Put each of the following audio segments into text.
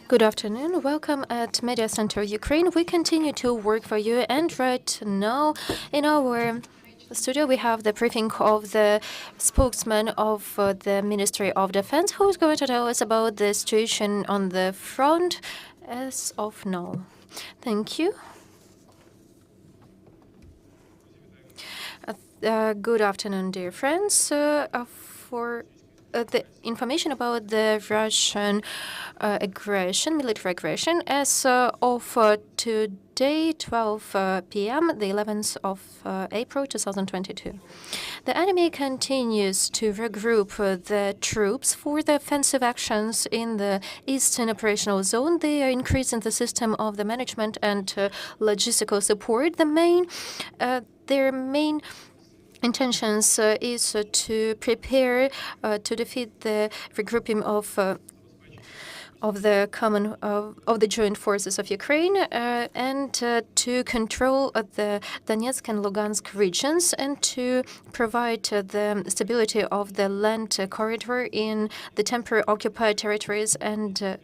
Good afternoon. Welcome at Media Center Ukraine. We continue to work for you, and right now in our studio we have the briefing of the spokesman of the Ministry of Defense, who is going to tell us about the situation on the front as of now. Thank you. Good afternoon, dear friends. For the information about the Russian military aggression, as of today, 12 p.m., the 11th of April 2022. The enemy continues to regroup the troops for the offensive actions in the eastern operational zone. They are increasing the system of the management and logistical support. Their main intentions is to prepare to defeat the regrouping of the joint forces of Ukraine and to control the Donetsk and Lugansk regions and to provide the stability of the land corridor in the temporary occupied territories and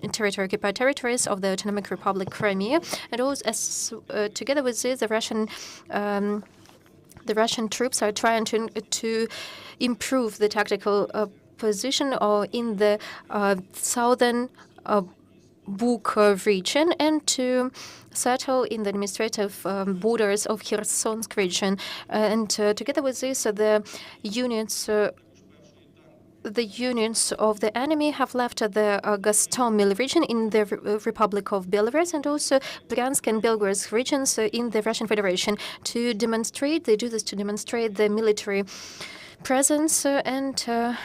occupied territories of the Autonomic Republic Crimea, and also together with this, the Russian troops are trying to improve the tactical position in the southern Buk region and to settle in the administrative borders of Khersonsk region. And together with this, the units of the enemy have left the Gostomel region in the Republic of Belarus and also Bryansk and Belgorod regions in the Russian Federation to demonstrate. They do this to demonstrate the military presence and to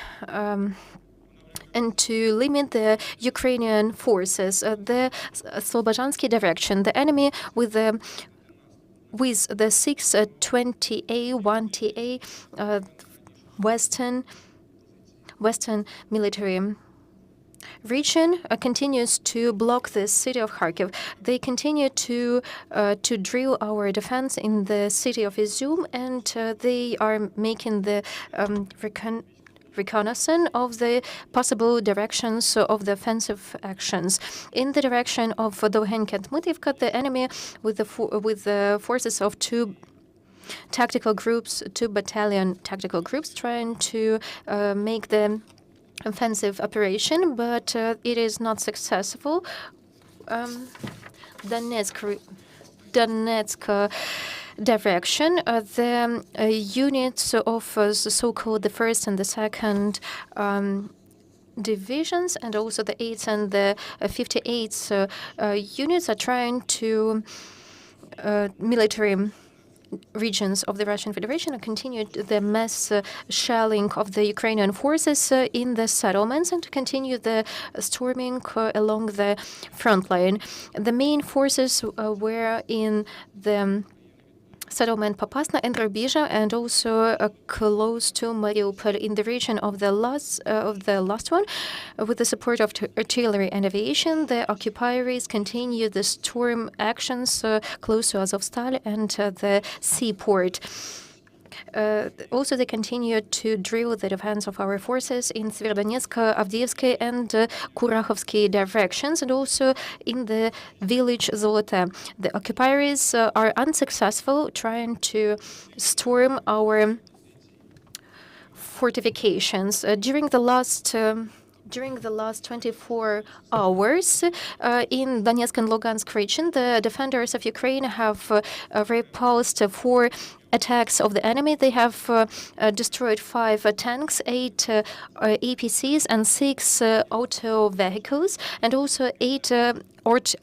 limit the Ukrainian forces. The Slobodansky direction, the enemy with the 620A, 1TA Western military region continues to block the city of Kharkiv. They continue to drill our defense in the city of Izum, and they are making the reconnaissance of the possible directions of the offensive actions. In the direction of Dohenk and Mutivka, the enemy with the forces of two battalion tactical groups trying to make the offensive operation, but it is not successful. Donetsk direction, the units of the so-called the 1st and the 2nd divisions and also the 8th and the 58th units are trying to military regions of the Russian Federation and continued the mass shelling of the Ukrainian forces in the settlements and to continue the storming along the front line. The main forces were in the settlement Popasna and Rubizha, and also close to Mariupol in the region of the last one. With the support of artillery and aviation, the occupiers continue the storm actions close to Azovstal and the seaport. Also, they continue to drill the defense of our forces in Severodonetsk, Avdiivsky, and Kurachovsky directions, and also in the village Zolota. The occupiers are unsuccessful trying to storm our fortifications. During the last 24 hours in Donetsk and Lugansk region, the defenders of Ukraine have repulsed 4 attacks of the enemy. They have destroyed 5 tanks, 8 APCs, and 6 auto vehicles, and also 8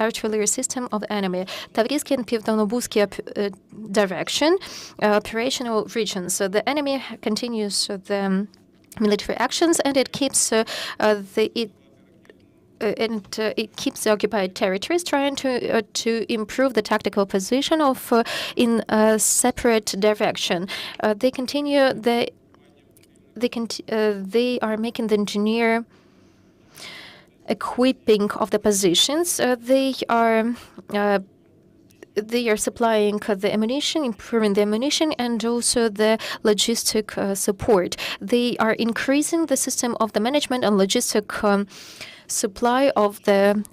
artillery system of the enemy. Tavrinsky and Pivdonobuzky direction, operational regions. So the enemy continues the military actions, and it keeps it keeps the occupied territories, trying to improve the tactical position of in a separate direction. They are making the engineer equipping of the positions. They are supplying the ammunition, improving the ammunition, and also the logistic support. They are increasing the system of the management and logistic supply of the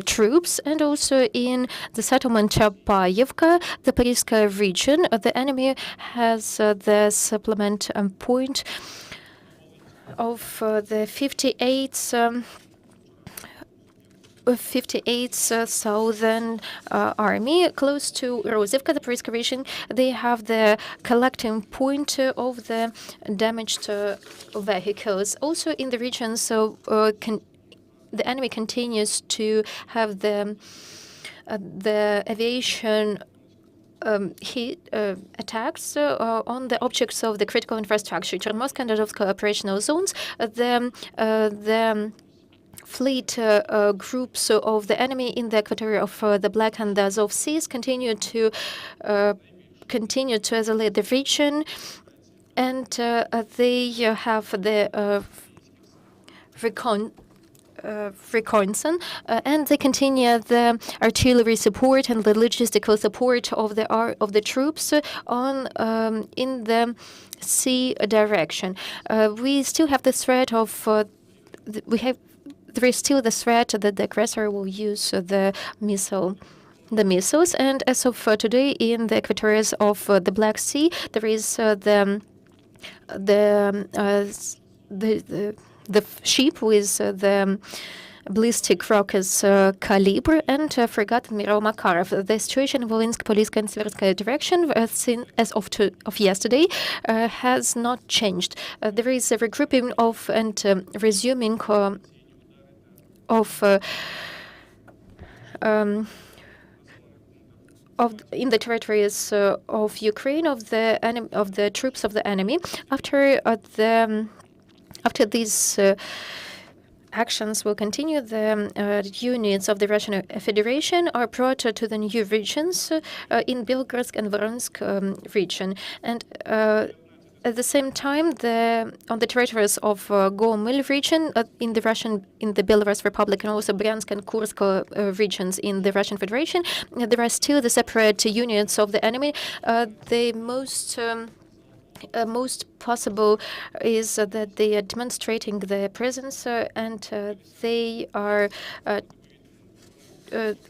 troops, and also in the settlement Chapayevka, the Polska region. The enemy has the supplement point of the 58,000 army close to Rozivka, the Polska region. They have the collecting point of the damaged vehicles. Also in the region, the enemy continues to have the aviation attacks on the objects of the critical infrastructure. Chernomorsk and Azovska operational zones. The fleet groups of the enemy in the equatorial of the Black and the Azov Seas continue to isolate the region, and they have the reconnaissance, and they continue the artillery support and the logistical support of the troops on in the sea direction. We still have the threat of there is still the threat that the aggressor will use the missiles, and as of today, in the equatories of the Black Sea, there is the ship with the ballistic rockets Calibre and frigate Admiral Makarov. The situation in Volynsk-Polska and Tverskaya direction, as of yesterday, has not changed. There is a regrouping of and resuming in the territories of Ukraine of the troops of the enemy. After these actions will continue, the units of the Russian Federation are brought to the new regions in Belgorod and Voronezh region, and at the same time, on the territories of Gomel region in the Belarus Republic, and also Bryansk and Kursk regions in the Russian Federation, there are still the separate units of the enemy. The most possible is that they are demonstrating their presence, and they are.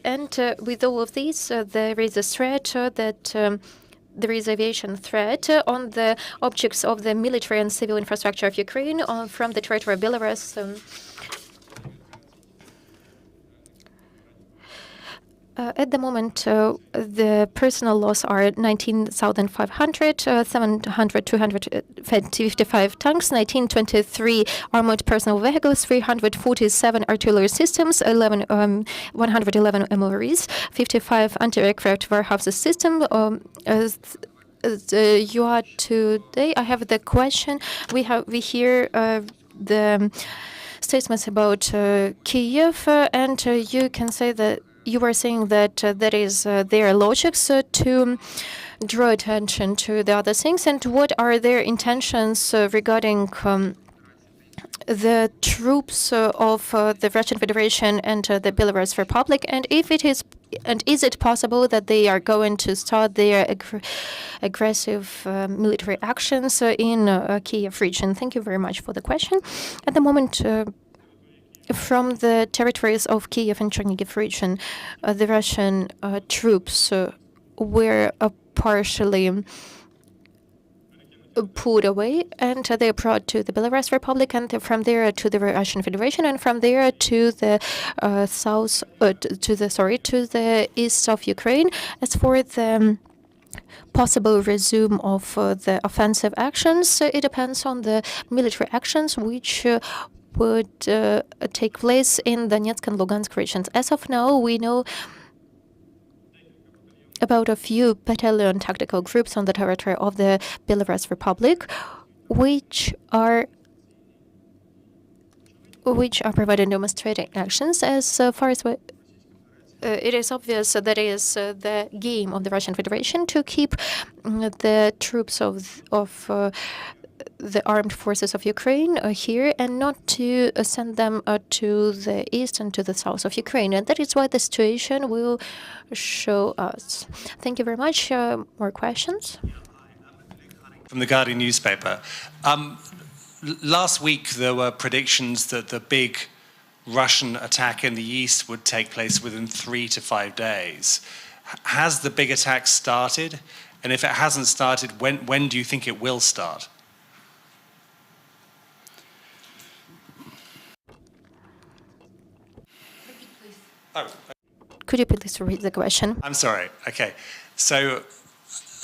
And with all of these, there is a threat that. There is aviation threat on the objects of the military and civil infrastructure of Ukraine from the territory of Belarus. At the moment, the personal loss are 19,500, 255 tanks, 1923 armored personal vehicles, 347 artillery systems, 111 MLRs, 55 anti-aircraft warehouses system. You are today. I have the question. We hear the statements about Kyiv, and you can say that. You were saying that that is their logics to draw attention to the other things, and what are their intentions regarding the troops of the Russian Federation and the Belarus Republic, and is it possible that they are going to start their aggressive military actions in Kyiv region? Thank you very much for the question. At the moment. From the territories of Kyiv and Chernihiv region, the Russian troops were partially pulled away, and they are brought to the Belarus Republic, and from there to the Russian Federation, and from there to the to the east of Ukraine. As for the possible resume of the offensive actions, it depends on the military actions which would take place in Donetsk and Lugansk regions. As of now, we know about a few battalion tactical groups on the territory of the Belarus Republic, which are providing demonstrating actions. As far as it is obvious that it is the game of the Russian Federation to keep the troops of the armed forces of Ukraine here, and not to send them to the east and to the south of Ukraine. And that is why the situation will show us. Thank you very much. More questions? From the Guardian newspaper. Last week, there were predictions that the big Russian attack in the east would take place within 3 to 5 days. Has the big attack started? And if it hasn't started, when do you think it will start? Oh. Could you please repeat the question? I'm sorry. Okay. So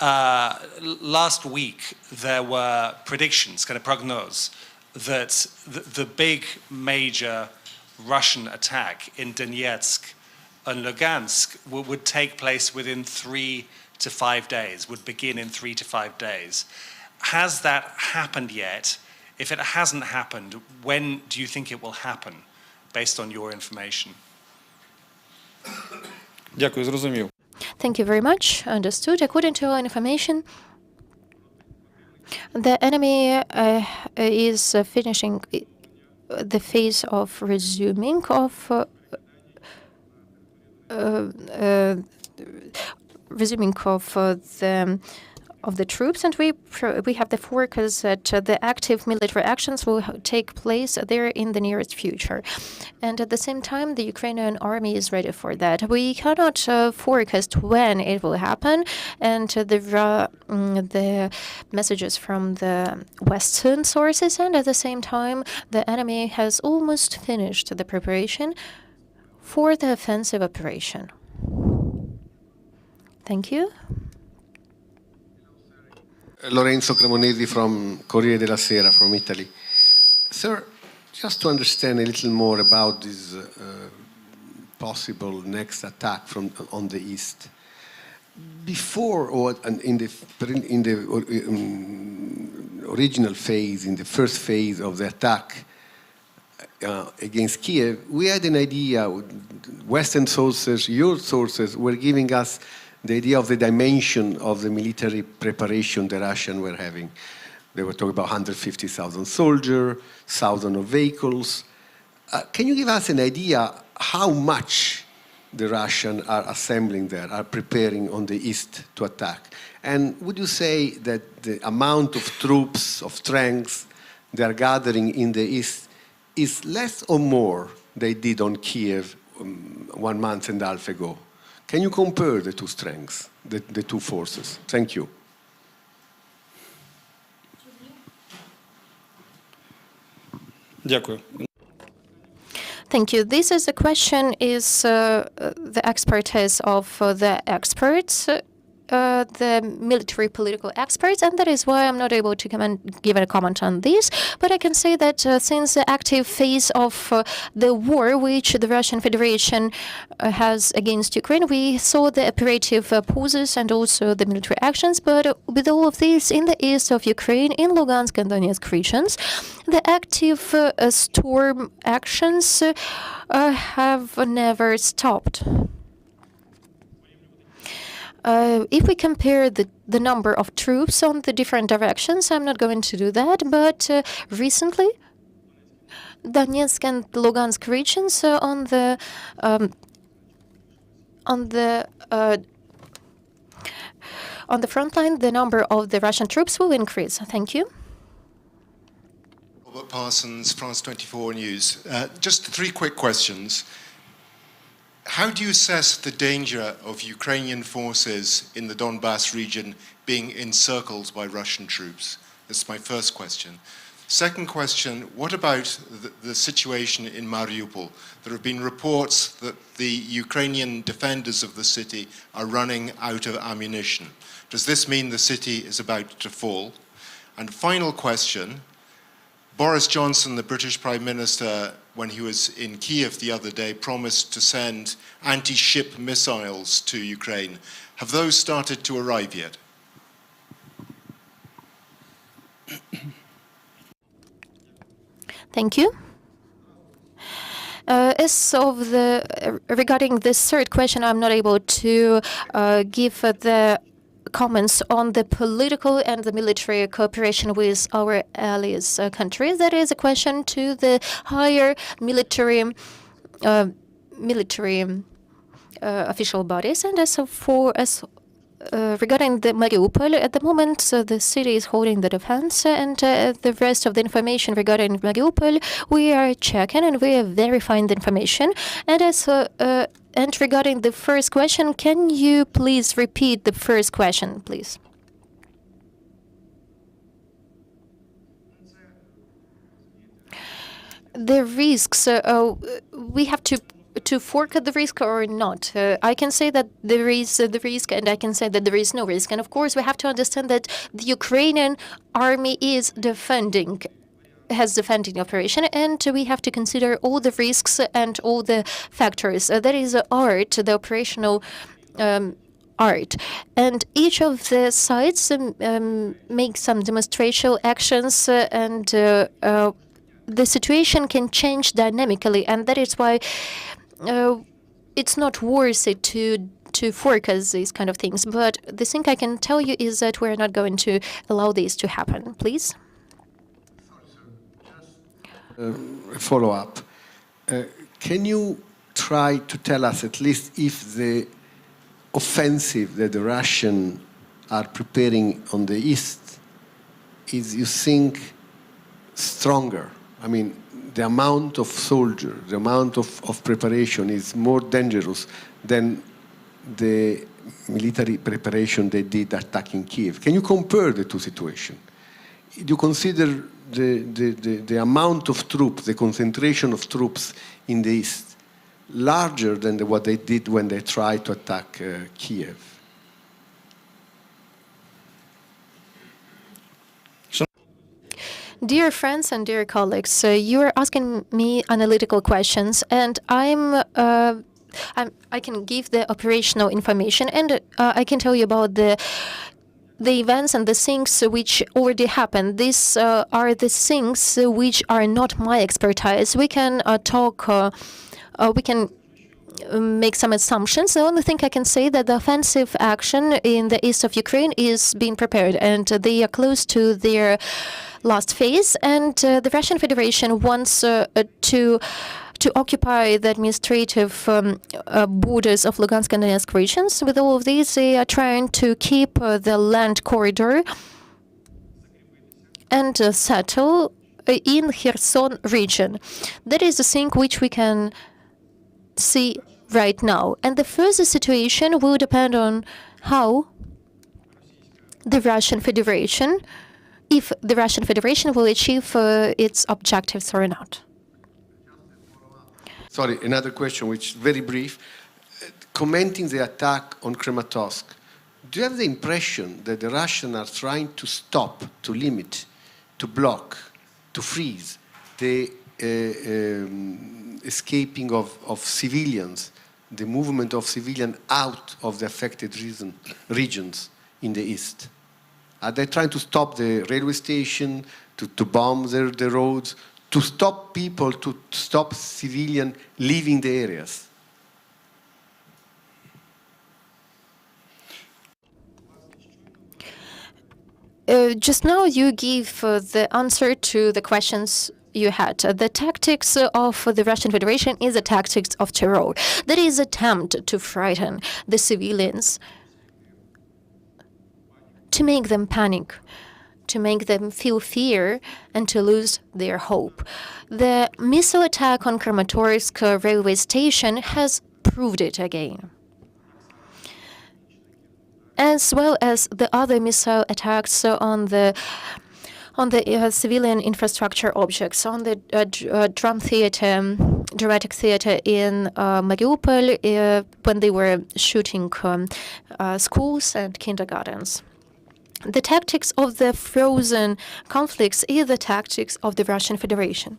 last week there were predictions, kind of prognose, that the big major Russian attack in Donetsk and Lugansk would take place within 3 to 5 days, would begin in 3 to 5 days. Has that happened yet? If it hasn't happened, when do you think it will happen, based on your information? Дякую, зрозумів. Thank you very much. Understood. According to our information, the enemy is finishing the phase of resuming of the troops, and we have the forecast that the active military actions will take place there in the nearest future. And at the same time, the Ukrainian army is ready for that. We cannot forecast when it will happen, and the messages from the Western sources, and at the same time, the enemy has almost finished the preparation for the offensive operation. Thank you. Lorenzo Cremonesi from Corriere della Sera from Italy. Sir, just to understand a little more about this possible next attack on the east, before or in the original phase, in the first phase of the attack against Kyiv, we had an idea. Western sources, your sources, were giving us the idea of the dimension of the military preparation the Russians were having. They were talking about 150,000 soldiers, thousands of vehicles. Can you give us an idea how much the Russians are assembling there, are preparing on the east to attack? And would you say that the amount of troops, of strength they are gathering in the east is less or more they did on Kyiv 1 month and a half ago? Can you compare the two strengths, the two forces? Thank you. Дякую. Thank you. This is a question is the expertise of the experts, the military political experts, and that is why I'm not able to give a comment on this. But I can say that since the active phase of the war which the Russian Federation has against Ukraine, we saw the operative pauses and also the military actions. But with all of this in the east of Ukraine, in Lugansk and Donetsk regions, the active storm actions have never stopped. If we compare the number of troops on the different directions, I'm not going to do that, but recently, Donetsk and Lugansk regions on the front line, the number of the Russian troops will increase. Thank you. Robert Parsons, France 24 News. Just 3 quick questions. How do you assess the danger of Ukrainian forces in the Donbass region being encircled by Russian troops? That's my first question. Second question, what about the situation in Mariupol? There have been reports that the Ukrainian defenders of the city are running out of ammunition. Does this mean the city is about to fall? And final question, Boris Johnson, the British Prime Minister, when he was in Kyiv the other day, promised to send anti-ship missiles to Ukraine. Have those started to arrive yet? Thank you. As of regarding this third question, I'm not able to give the comments on the political and the military cooperation with our allies countries. That is a question to the higher military official bodies. And as regarding the Mariupol, at the moment the city is holding the defense, and the rest of the information regarding Mariupol we are checking and we are verifying the information. And and regarding the first question, can you please repeat the first question, please? The risks, we have to forecast the risk or not. I can say that there is the risk, and I can say that there is no risk. And of course, we have to understand that the Ukrainian army is has defending operation, and we have to consider all the risks and all the factors. That is art, the operational art. And each of the sides make some demonstration actions, and the situation can change dynamically, and that is why it's not worth it to forecast these kind of things. But the thing I can tell you is that we're not going to allow this to happen. Please. Follow up. Can you try to tell us at least if the offensive that the Russians are preparing on the east is, you think, stronger? I mean, the amount of soldiers, the amount of preparation is more dangerous than the military preparation they did attacking Kyiv. Can you compare the two situations? Do you consider the amount of troops, the concentration of troops in the east, larger than what they did when they tried to attack Kyiv? Dear friends and dear colleagues, you are asking me analytical questions, and I can give the operational information, and I can tell you about the events and the things which already happened. These are the things which are not my expertise. We can we can make some assumptions. The only thing I can say that the offensive action in the east of Ukraine is being prepared, and they are close to their last phase. And the Russian Federation wants to occupy the administrative borders of Lugansk and Donetsk regions. With all of these, they are trying to keep the land corridor and settle in Kherson region. That is the thing which we can see right now. And the further situation will depend on how the Russian Federation, if the Russian Federation will achieve its objectives or not. Sorry, another question, which is very brief. Commenting the attack on Kramatorsk, do you have the impression that the Russians are trying to stop, to limit, to block, to freeze the escaping of civilians, the movement of civilians out of the affected regions in the east? Are they trying to stop the railway station, to bomb the roads, to stop people, to stop civilians leaving the areas? Just now you give the answer to the questions you had. The tactics of the Russian Federation is a tactics of terror. That is attempt to frighten the civilians, to make them panic, to make them feel fear, and to lose their hope. The missile attack on Kramatorsk railway station has proved it again, as well as the other missile attacks on the civilian infrastructure objects, on the dramatic theater in Mariupol, when they were shooting schools and kindergartens. The tactics of the frozen conflicts is the tactics of the Russian Federation.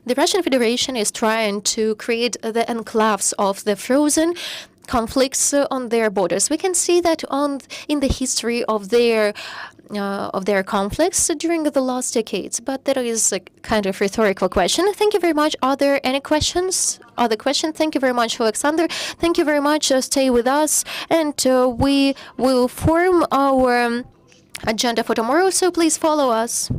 The Russian Federation is trying to create the enclaves of the frozen conflicts on their borders. We can see that in the history of their conflicts during the last decades. But that is a kind of rhetorical question. Thank you very much. Are there any questions? Other questions? Thank you very much, Oleksandr. Thank you very much. Stay with us, and we will form our agenda for tomorrow. So please follow us.